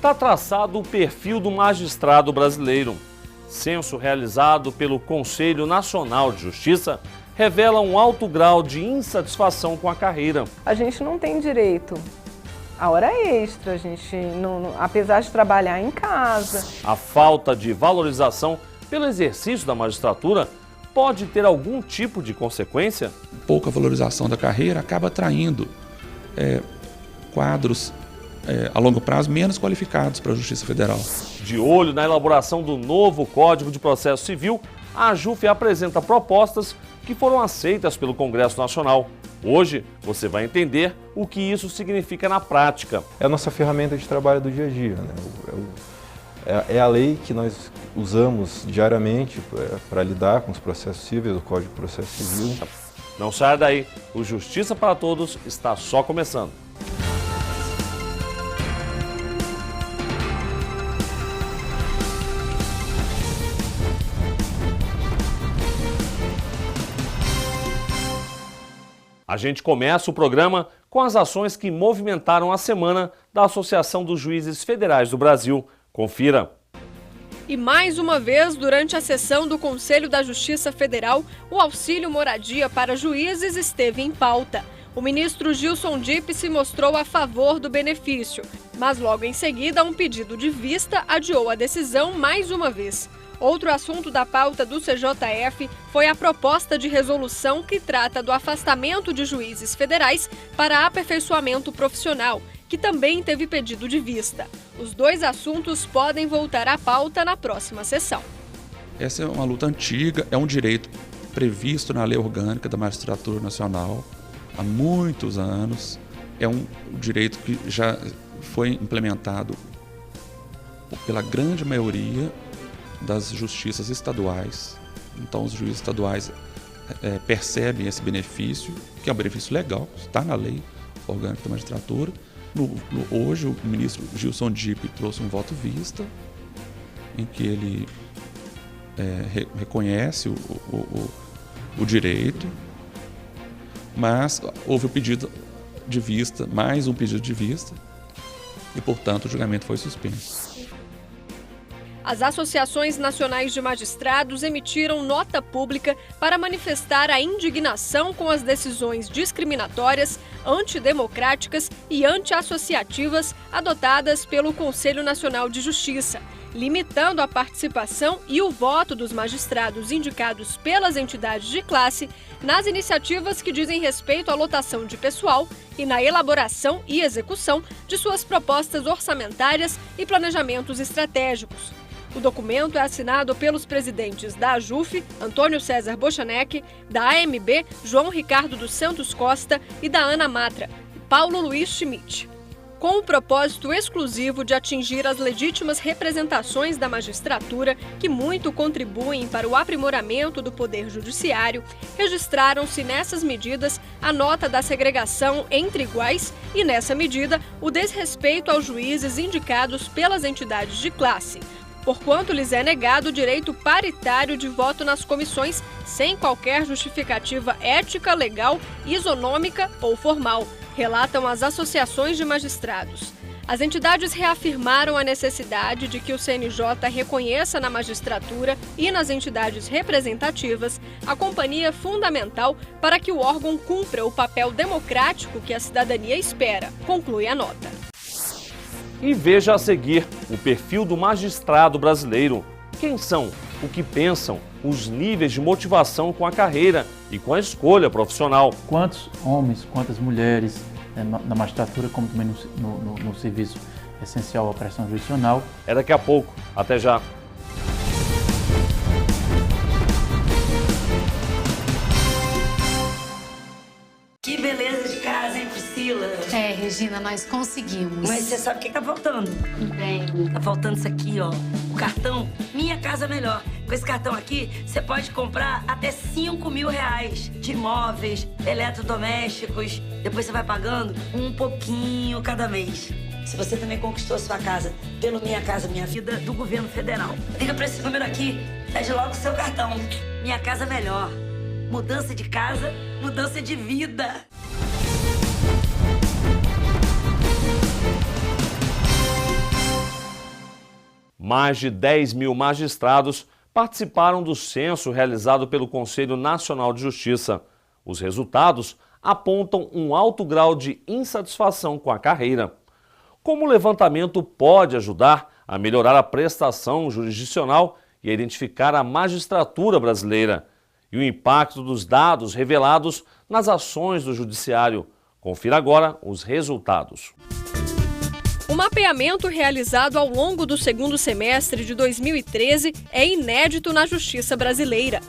está traçado o perfil do magistrado brasileiro. Censo realizado pelo Conselho Nacional de Justiça revela um alto grau de insatisfação com a carreira. A gente não tem direito à hora extra, a gente apesar de trabalhar em casa. A falta de valorização pelo exercício da magistratura pode ter algum tipo de consequência? Pouca valorização da carreira acaba atraindo quadros a longo prazo menos qualificados para a Justiça Federal. De olho na elaboração do novo Código de Processo Civil, a AJUF apresenta propostas que foram aceitas pelo Congresso Nacional. Hoje, você vai entender o que isso significa na prática. É a nossa ferramenta de trabalho do dia a dia, né? É a lei que nós usamos diariamente para lidar com os processos cíveis, o Código de Processo Civil. Não saia daí, o Justiça para Todos está só começando. A gente começa o programa com as ações que movimentaram a semana da Associação dos Juízes Federais do Brasil. Confira. E mais uma vez, durante a sessão do Conselho da Justiça Federal, o auxílio moradia para juízes esteve em pauta. O ministro Gilson Dipp se mostrou a favor do benefício, mas logo em seguida um pedido de vista adiou a decisão mais uma vez. Outro assunto da pauta do CJF foi a proposta de resolução que trata do afastamento de juízes federais para aperfeiçoamento profissional, que também teve pedido de vista. Os dois assuntos podem voltar à pauta na próxima sessão. Essa é uma luta antiga, é um direito previsto na Lei Orgânica da Magistratura Nacional há muitos anos. É um direito que já foi implementado pela grande maioria das justiças estaduais. Então os juízes estaduais percebem esse benefício, que é um benefício legal, está na Lei Orgânica da Magistratura. Hoje o ministro Gilson Dipp trouxe um voto vista, em que ele reconhece o direito, mas houve o pedido de vista, mais um pedido de vista, e portanto o julgamento foi suspenso. As associações nacionais de magistrados emitiram nota pública para manifestar a indignação com as decisões discriminatórias, antidemocráticas e antiassociativas adotadas pelo Conselho Nacional de Justiça, limitando a participação e o voto dos magistrados indicados pelas entidades de classe nas iniciativas que dizem respeito à lotação de pessoal e na elaboração e execução de suas propostas orçamentárias e planejamentos estratégicos. O documento é assinado pelos presidentes da AJUF, Antônio César Bochanek, da AMB, João Ricardo dos Santos Costa e da ANAMATRA, Paulo Luiz Schmidt. Com o propósito exclusivo de atingir as legítimas representações da magistratura, que muito contribuem para o aprimoramento do Poder Judiciário, registraram-se nessas medidas a nota da segregação entre iguais e, nessa medida, o desrespeito aos juízes indicados pelas entidades de classe, porquanto lhes é negado o direito paritário de voto nas comissões, sem qualquer justificativa ética, legal, isonômica ou formal, relatam as associações de magistrados. As entidades reafirmaram a necessidade de que o CNJ reconheça na magistratura e nas entidades representativas a companhia fundamental para que o órgão cumpra o papel democrático que a cidadania espera, conclui a nota. E veja a seguir o perfil do magistrado brasileiro. Quem são, o que pensam, os níveis de motivação com a carreira e com a escolha profissional. Quantos homens, quantas mulheres na magistratura, como também no serviço essencial à prestação jurisdicional. É daqui a pouco. Até já. Que beleza de casa, hein, Priscila? É, Regina, nós conseguimos. Mas você sabe o que tá faltando? Bem. Tá faltando isso aqui, ó. O cartão Minha Casa Melhor. Com esse cartão aqui, você pode comprar até R$5.000 de imóveis, eletrodomésticos. Depois você vai pagando um pouquinho cada mês. Se você também conquistou sua casa pelo Minha Casa Minha Vida do governo federal, liga pra esse número aqui, pede logo o seu cartão. Minha Casa Melhor. Mudança de casa, mudança de vida. Mais de 10 mil magistrados participaram do censo realizado pelo Conselho Nacional de Justiça. Os resultados apontam um alto grau de insatisfação com a carreira. Como o levantamento pode ajudar a melhorar a prestação jurisdicional e a identificar a magistratura brasileira e o impacto dos dados revelados nas ações do Judiciário. Confira agora os resultados. O mapeamento realizado ao longo do segundo semestre de 2013 é inédito na Justiça brasileira.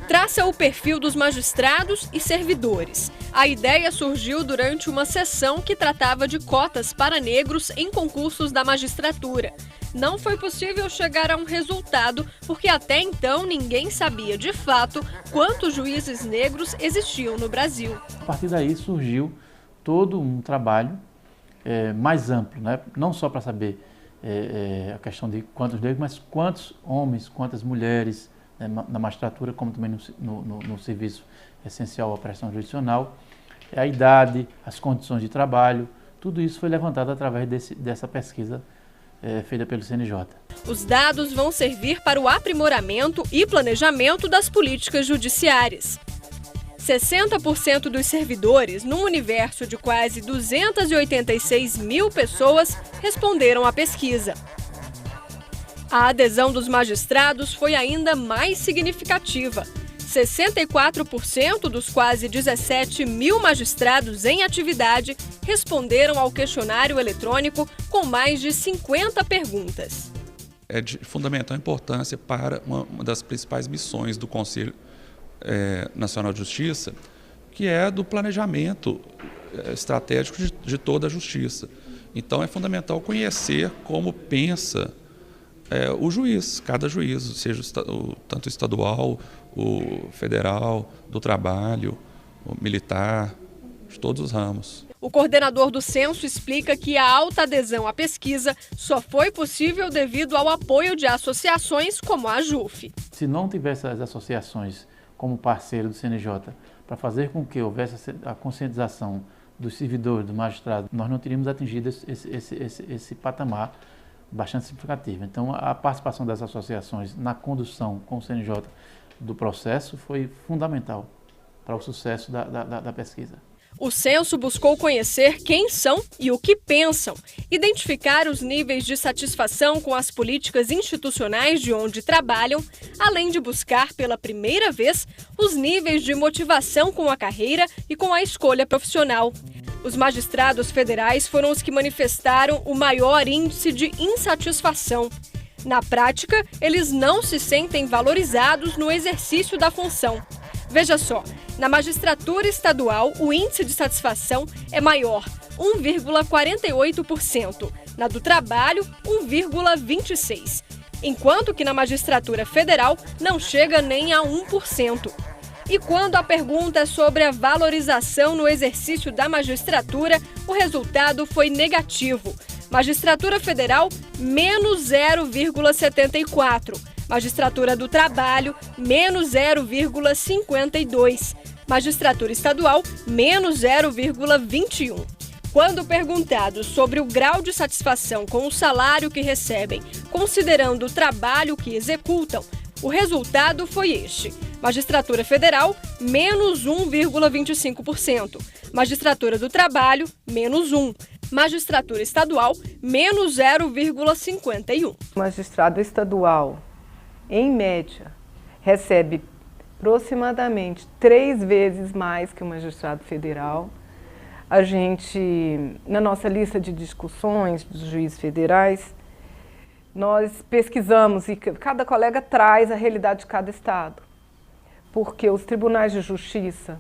Traça o perfil dos magistrados e servidores. A ideia surgiu durante uma sessão que tratava de cotas para negros em concursos da magistratura. Não foi possível chegar a um resultado porque até então ninguém sabia de fato quantos juízes negros existiam no Brasil. A partir daí surgiu todo um trabalho mais amplo, né? Não só para saber a questão de quantos negros, mas quantos homens, quantas mulheres, na magistratura, como também no serviço essencial à prestação jurisdicional, a idade, as condições de trabalho, tudo isso foi levantado através dessa pesquisa feita pelo CNJ. Os dados vão servir para o aprimoramento e planejamento das políticas judiciárias. 60% dos servidores, num universo de quase 286 mil pessoas, responderam à pesquisa. A adesão dos magistrados foi ainda mais significativa. 64% dos quase 17 mil magistrados em atividade responderam ao questionário eletrônico com mais de 50 perguntas. É de fundamental importância para uma das principais missões do Conselho Nacional de Justiça, que é do planejamento estratégico de toda a justiça. Então é fundamental conhecer como pensa o juiz, cada juiz, seja tanto o estadual, o federal, do trabalho, o militar, de todos os ramos. O coordenador do censo explica que a alta adesão à pesquisa só foi possível devido ao apoio de associações como a AJUF. Se não tivesse as associações como parceiro do CNJ para fazer com que houvesse a conscientização dos servidores, do magistrado, nós não teríamos atingido esse patamar bastante significativo. Então, a participação das associações na condução com o CNJ do processo foi fundamental para o sucesso da pesquisa. O censo buscou conhecer quem são e o que pensam, identificar os níveis de satisfação com as políticas institucionais de onde trabalham, além de buscar pela primeira vez os níveis de motivação com a carreira e com a escolha profissional. Os magistrados federais foram os que manifestaram o maior índice de insatisfação. Na prática, eles não se sentem valorizados no exercício da função. Veja só, na magistratura estadual, o índice de satisfação é maior, 1,48%. Na do trabalho, 1,26%. Enquanto que na magistratura federal não chega nem a 1%. E quando a pergunta é sobre a valorização no exercício da magistratura, o resultado foi negativo. Magistratura Federal, menos 0,74%. Magistratura do Trabalho, menos 0,52%. Magistratura Estadual, menos 0,21%. Quando perguntados sobre o grau de satisfação com o salário que recebem, considerando o trabalho que executam, o resultado foi este. Magistratura Federal, menos 1,25%. Magistratura do Trabalho, menos 1%. Magistratura Estadual, menos 0,51%. O magistrado estadual, em média, recebe aproximadamente 3 vezes mais que o magistrado federal. A gente, na nossa lista de discussões dos juízes federais, nós pesquisamos e cada colega traz a realidade de cada estado. Porque os tribunais de justiça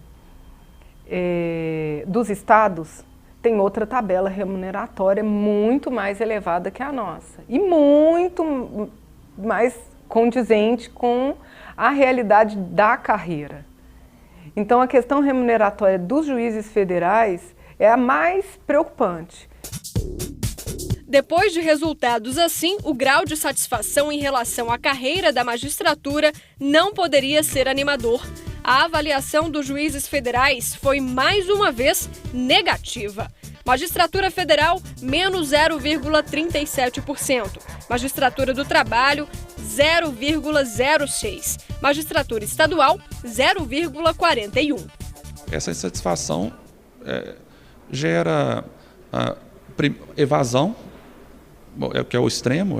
dos estados têm outra tabela remuneratória muito mais elevada que a nossa. E muito mais condizente com a realidade da carreira. Então, a questão remuneratória dos juízes federais é a mais preocupante. Depois de resultados assim, o grau de satisfação em relação à carreira da magistratura não poderia ser animador. A avaliação dos juízes federais foi, mais uma vez, negativa. Magistratura Federal, menos 0,37%. Magistratura do Trabalho, 0,06. Magistratura Estadual, 0,41. Essa insatisfação gera evasão, que é o extremo,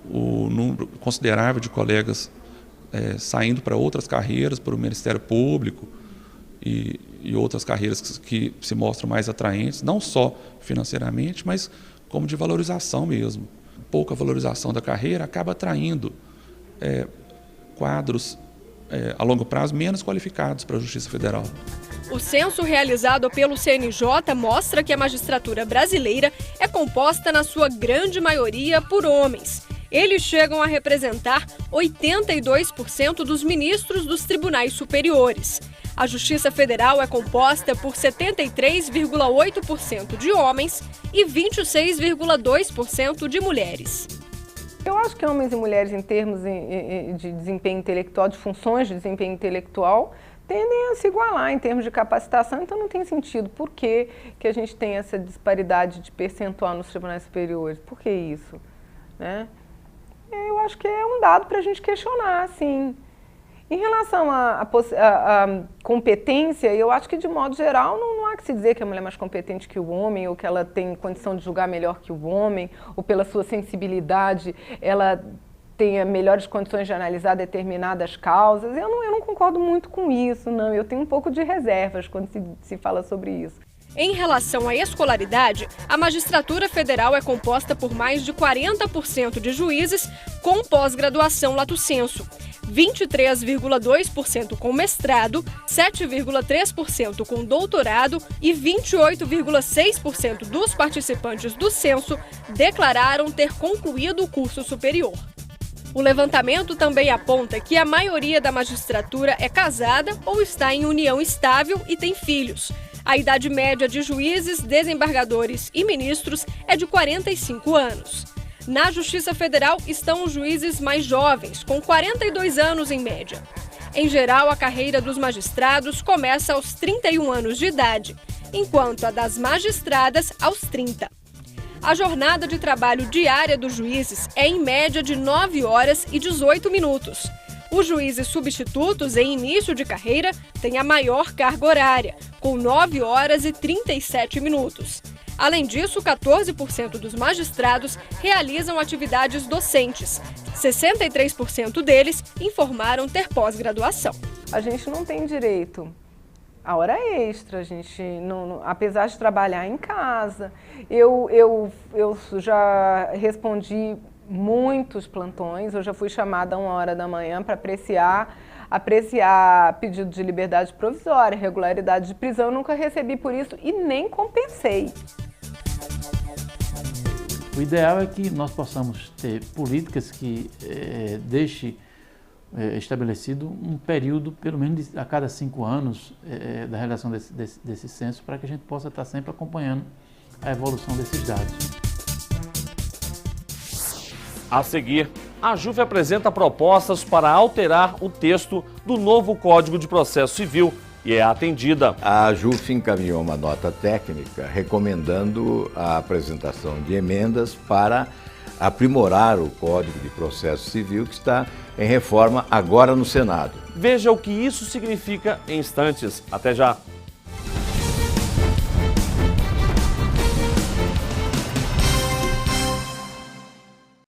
o número considerável de colegas saindo para outras carreiras, para o Ministério Público e outras carreiras que se mostram mais atraentes, não só financeiramente, mas como de valorização mesmo. Pouca valorização da carreira acaba atraindo quadros a longo prazo menos qualificados para a Justiça Federal. O censo realizado pelo CNJ mostra que a magistratura brasileira é composta na sua grande maioria por homens. Eles chegam a representar 82% dos ministros dos tribunais superiores. A Justiça Federal é composta por 73,8% de homens e 26,2% de mulheres. Eu acho que homens e mulheres, em termos de desempenho intelectual, de funções de desempenho intelectual, tendem a se igualar em termos de capacitação, então não tem sentido. Por que a gente tem essa disparidade de percentual nos tribunais superiores? Por que isso? Né? Eu acho que é um dado para a gente questionar, sim. Em relação à competência, eu acho que, de modo geral, não há que se dizer que a mulher é mais competente que o homem, ou que ela tem condição de julgar melhor que o homem, ou pela sua sensibilidade ela tenha melhores condições de analisar determinadas causas. Eu não concordo muito com isso, não. Eu tenho um pouco de reservas quando se fala sobre isso. Em relação à escolaridade, a magistratura federal é composta por mais de 40% de juízes com pós-graduação lato sensu, 23,2% com mestrado, 7,3% com doutorado e 28,6% dos participantes do censo declararam ter concluído o curso superior. O levantamento também aponta que a maioria da magistratura é casada ou está em união estável e tem filhos. A idade média de juízes, desembargadores e ministros é de 45 anos. Na Justiça Federal estão os juízes mais jovens, com 42 anos em média. Em geral, a carreira dos magistrados começa aos 31 anos de idade, enquanto a das magistradas aos 30. A jornada de trabalho diária dos juízes é em média de 9 horas e 18 minutos. Os juízes substitutos em início de carreira têm a maior carga horária, com 9 horas e 37 minutos. Além disso, 14% dos magistrados realizam atividades docentes. 63% deles informaram ter pós-graduação. A gente não tem direito a hora extra, a gente apesar de trabalhar em casa. Eu já respondi muitos plantões, eu já fui chamada a 1h da manhã para apreciar pedido de liberdade provisória, regularidade de prisão. Eu nunca recebi por isso e nem compensei. O ideal é que nós possamos ter políticas que deixe estabelecido um período, pelo menos a cada 5 anos, da realização desse censo, para que a gente possa estar sempre acompanhando a evolução desses dados. A seguir, a JUF apresenta propostas para alterar o texto do novo Código de Processo Civil e é atendida. A JUF encaminhou uma nota técnica recomendando a apresentação de emendas para aprimorar o Código de Processo Civil, que está em reforma agora no Senado. Veja o que isso significa em instantes. Até já!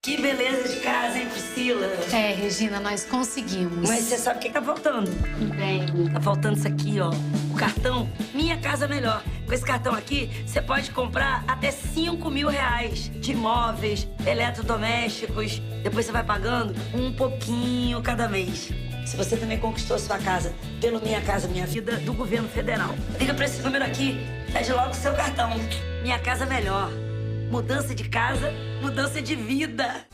Que beleza de casa, hein, Priscila? Regina, nós conseguimos. Mas você sabe o que tá faltando? Bem, Tá faltando isso aqui, ó. O cartão Minha Casa Melhor. Com esse cartão aqui, você pode comprar até 5 mil reais de imóveis, eletrodomésticos. Depois você vai pagando um pouquinho cada mês. Se você também conquistou sua casa pelo Minha Casa Minha Vida do governo federal, liga pra esse número aqui, pede logo o seu cartão. Minha Casa Melhor. Mudança de casa, mudança de vida.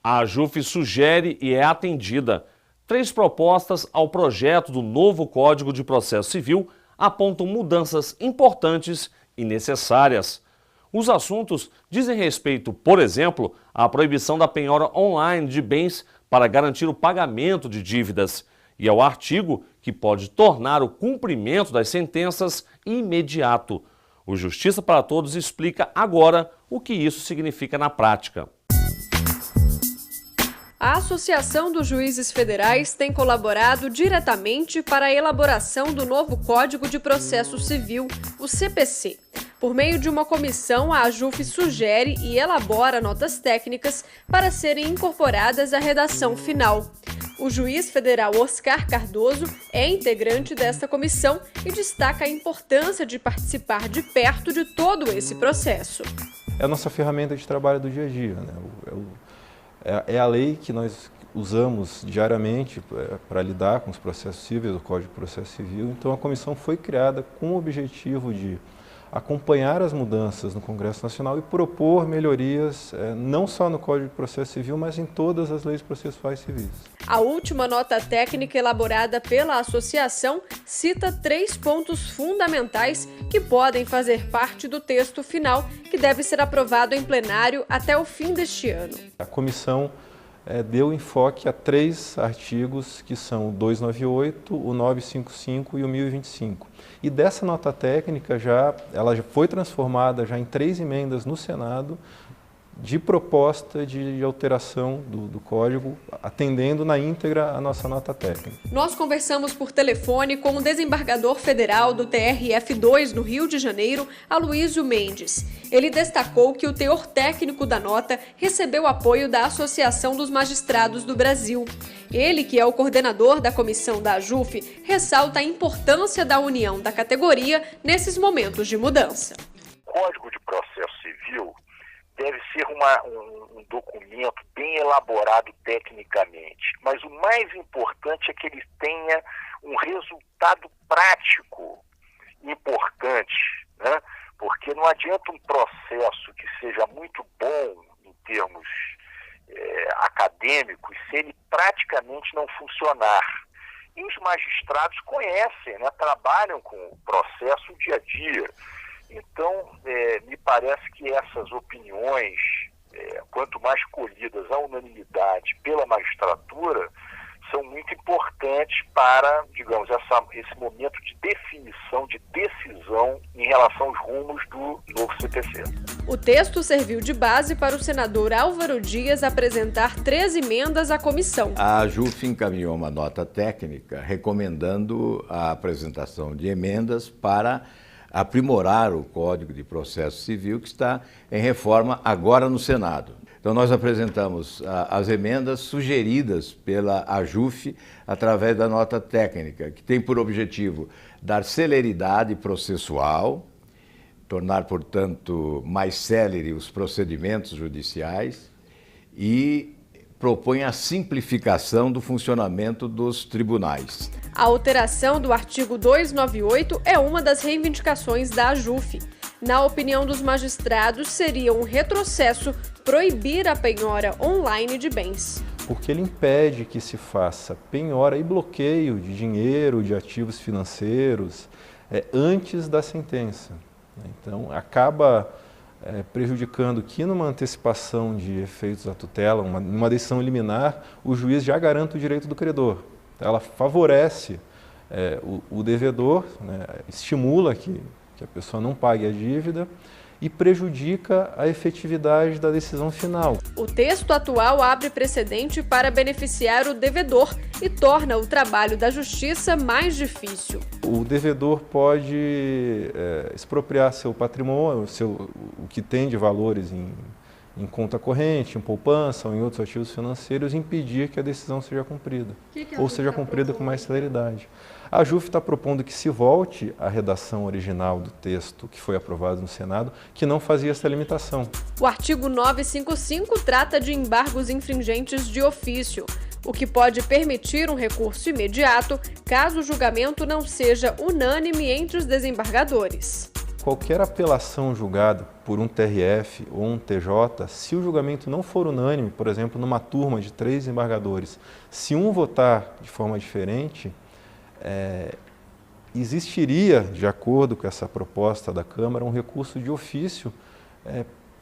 A JUF sugere e é atendida. 3 propostas ao projeto do novo Código de Processo Civil apontam mudanças importantes e necessárias. Os assuntos dizem respeito, por exemplo, à proibição da penhora online de bens para garantir o pagamento de dívidas e é o artigo que pode tornar o cumprimento das sentenças imediato. O Justiça para Todos explica agora o que isso significa na prática. A Associação dos Juízes Federais tem colaborado diretamente para a elaboração do novo Código de Processo Civil, o CPC. Por meio de uma comissão, a AJUF sugere e elabora notas técnicas para serem incorporadas à redação final. O juiz federal Oscar Cardoso é integrante desta comissão e destaca a importância de participar de perto de todo esse processo. É a nossa ferramenta de trabalho do dia a dia, né? É a lei que nós usamos diariamente para lidar com os processos civis, o Código de Processo Civil. Então, a comissão foi criada com o objetivo de acompanhar as mudanças no Congresso Nacional e propor melhorias não só no Código de Processo Civil, mas em todas as leis processuais civis. A última nota técnica elaborada pela associação cita 3 pontos fundamentais que podem fazer parte do texto final, que deve ser aprovado em plenário até o fim deste ano. A comissão deu enfoque a 3 artigos, que são o 298, o 955 e o 1025. E dessa nota técnica, ela já foi transformada em 3 emendas no Senado, de proposta de alteração do Código, atendendo na íntegra a nossa nota técnica. Nós conversamos por telefone com o desembargador federal do TRF2 no Rio de Janeiro, Aloísio Mendes. Ele destacou que o teor técnico da nota recebeu apoio da Associação dos Magistrados do Brasil. Ele, que é o coordenador da comissão da AJUF, ressalta a importância da união da categoria nesses momentos de mudança. O Código de Processo Civil deve ser um documento bem elaborado tecnicamente, mas o mais importante é que ele tenha um resultado prático importante, né? Porque não adianta um processo que seja muito bom em termos acadêmicos se ele praticamente não funcionar. E os magistrados conhecem, né? Trabalham com o processo dia a dia. Então, me parece que essas opiniões, quanto mais colhidas à unanimidade pela magistratura, são muito importantes para, digamos, esse momento de definição, de decisão em relação aos rumos do novo CPC. O texto serviu de base para o senador Álvaro Dias apresentar 3 emendas à comissão. A AJUF encaminhou uma nota técnica recomendando a apresentação de emendas para aprimorar o Código de Processo Civil, que está em reforma agora no Senado. Então, nós apresentamos as emendas sugeridas pela AJUF através da nota técnica, que tem por objetivo dar celeridade processual, tornar, portanto, mais célere os procedimentos judiciais e propõe a simplificação do funcionamento dos tribunais. A alteração do artigo 298 é uma das reivindicações da AJUF. Na opinião dos magistrados, seria um retrocesso proibir a penhora online de bens. Porque ele impede que se faça penhora e bloqueio de dinheiro, de ativos financeiros, antes da sentença. Então, acaba prejudicando que numa antecipação de efeitos da tutela, uma decisão liminar, o juiz já garante o direito do credor. Ela favorece o devedor, né, estimula que a pessoa não pague a dívida e prejudica a efetividade da decisão final. O texto atual abre precedente para beneficiar o devedor e torna o trabalho da justiça mais difícil. O devedor pode expropriar seu patrimônio, o que tem de valores em conta corrente, em poupança ou em outros ativos financeiros, e impedir que a decisão seja cumprida, ou seja cumprida com mais celeridade. A AJUF está propondo que se volte à redação original do texto que foi aprovado no Senado, que não fazia essa limitação. O artigo 955 trata de embargos infringentes de ofício, o que pode permitir um recurso imediato caso o julgamento não seja unânime entre os desembargadores. Qualquer apelação julgada por um TRF ou um TJ, se o julgamento não for unânime, por exemplo, numa turma de 3 desembargadores, se um votar de forma diferente, existiria, de acordo com essa proposta da Câmara, um recurso de ofício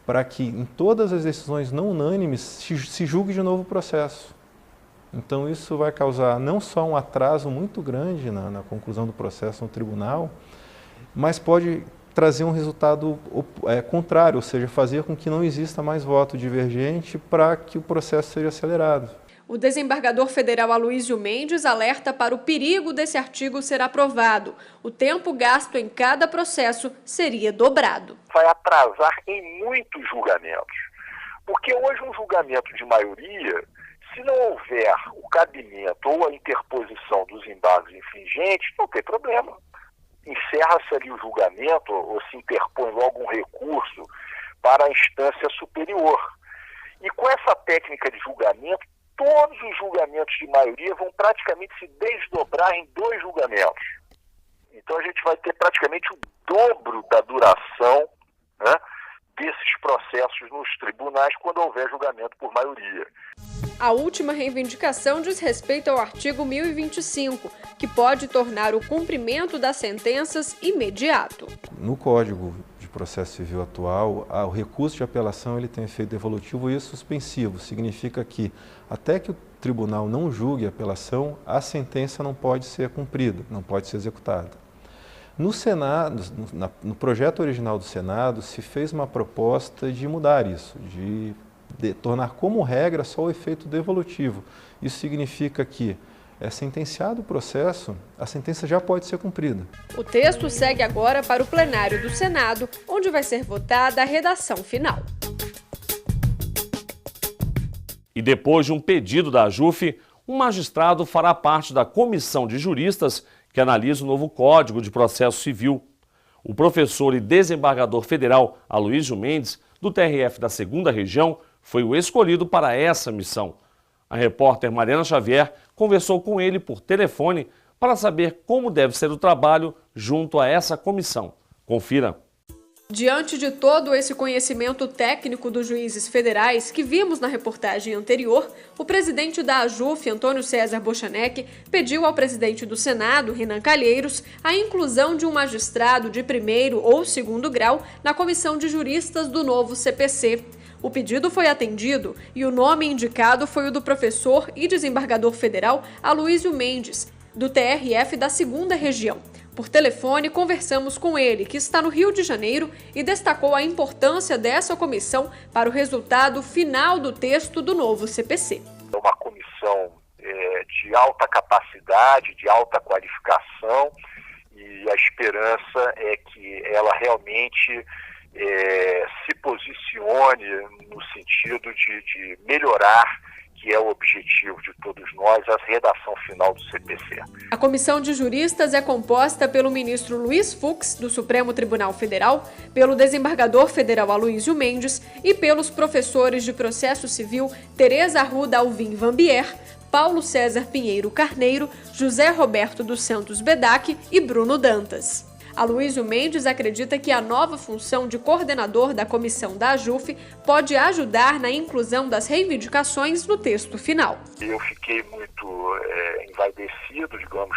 para que em todas as decisões não unânimes se julgue de novo o processo. Então isso vai causar não só um atraso muito grande na conclusão do processo no tribunal, mas pode trazer um resultado contrário, ou seja, fazer com que não exista mais voto divergente para que o processo seja acelerado. O desembargador federal Aloysio Mendes alerta para o perigo desse artigo ser aprovado. O tempo gasto em cada processo seria dobrado. Vai atrasar em muitos julgamentos, porque hoje um julgamento de maioria, se não houver o cabimento ou a interposição dos embargos infringentes, não tem problema. Encerra-se ali o julgamento ou se interpõe logo um recurso para a instância superior. E com essa técnica de julgamento, todos os julgamentos de maioria vão praticamente se desdobrar em 2 julgamentos. Então a gente vai ter praticamente o dobro da duração, né, desses processos nos tribunais quando houver julgamento por maioria. A última reivindicação diz respeito ao artigo 1025, que pode tornar o cumprimento das sentenças imediato. No Código de Processo Civil atual, o recurso de apelação ele tem efeito devolutivo e suspensivo. Significa que até que o tribunal não julgue a apelação, a sentença não pode ser cumprida, não pode ser executada. No Senado, no projeto original do Senado, se fez uma proposta de mudar isso, de tornar como regra só o efeito devolutivo. Isso significa que é sentenciado o processo, a sentença já pode ser cumprida. O texto segue agora para o plenário do Senado, onde vai ser votada a redação final. E depois de um pedido da AJUF, um magistrado fará parte da comissão de juristas que analisa o novo Código de Processo Civil. O professor e desembargador federal Aloysio Mendes, do TRF da 2ª Região, foi o escolhido para essa missão. A repórter Mariana Xavier conversou com ele por telefone para saber como deve ser o trabalho junto a essa comissão. Confira. Diante de todo esse conhecimento técnico dos juízes federais que vimos na reportagem anterior, o presidente da AJUF, Antônio César Bochanek, pediu ao presidente do Senado, Renan Calheiros, a inclusão de um magistrado de 1º ou 2º grau na comissão de juristas do novo CPC. O pedido foi atendido e o nome indicado foi o do professor e desembargador federal Aloysio Mendes, do TRF da 2ª Região. Por telefone, conversamos com ele, que está no Rio de Janeiro, e destacou a importância dessa comissão para o resultado final do texto do novo CPC. É uma comissão de alta capacidade, de alta qualificação, e a esperança é que ela realmente se posicione no sentido de melhorar, que é o objetivo de todos nós, a redação final do CPC. A comissão de juristas é composta pelo ministro Luiz Fux, do Supremo Tribunal Federal, pelo desembargador federal Aloysio Mendes e pelos professores de processo civil Tereza Arruda Alvim Vambier, Paulo César Pinheiro Carneiro, José Roberto dos Santos Bedac e Bruno Dantas. Aloysio Mendes acredita que a nova função de coordenador da comissão da AJUF pode ajudar na inclusão das reivindicações no texto final. Eu fiquei muito envaidecido, digamos,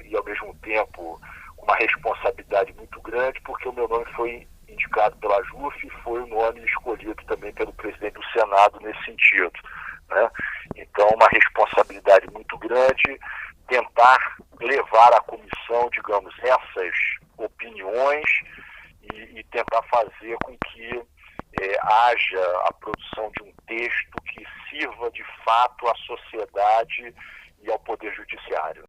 e ao mesmo tempo uma responsabilidade muito grande, porque o meu nome foi indicado pela AJUF e foi o nome escolhido também pelo presidente do Senado nesse sentido, né? Então, uma responsabilidade muito grande, tentar levar à comissão, digamos, essas opiniões e tentar fazer com que haja a produção de um texto que sirva de fato à sociedade e ao Poder Judiciário.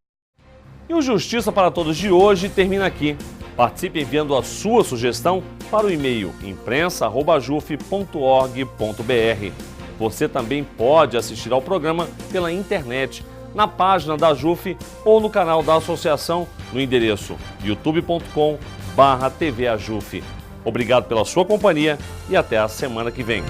E o Justiça para Todos de hoje termina aqui. Participe enviando a sua sugestão para o e-mail imprensa@juf.org.br. Você também pode assistir ao programa pela internet, na página da AJUF ou no canal da associação no endereço youtube.com/tvajuf. Obrigado pela sua companhia e até a semana que vem.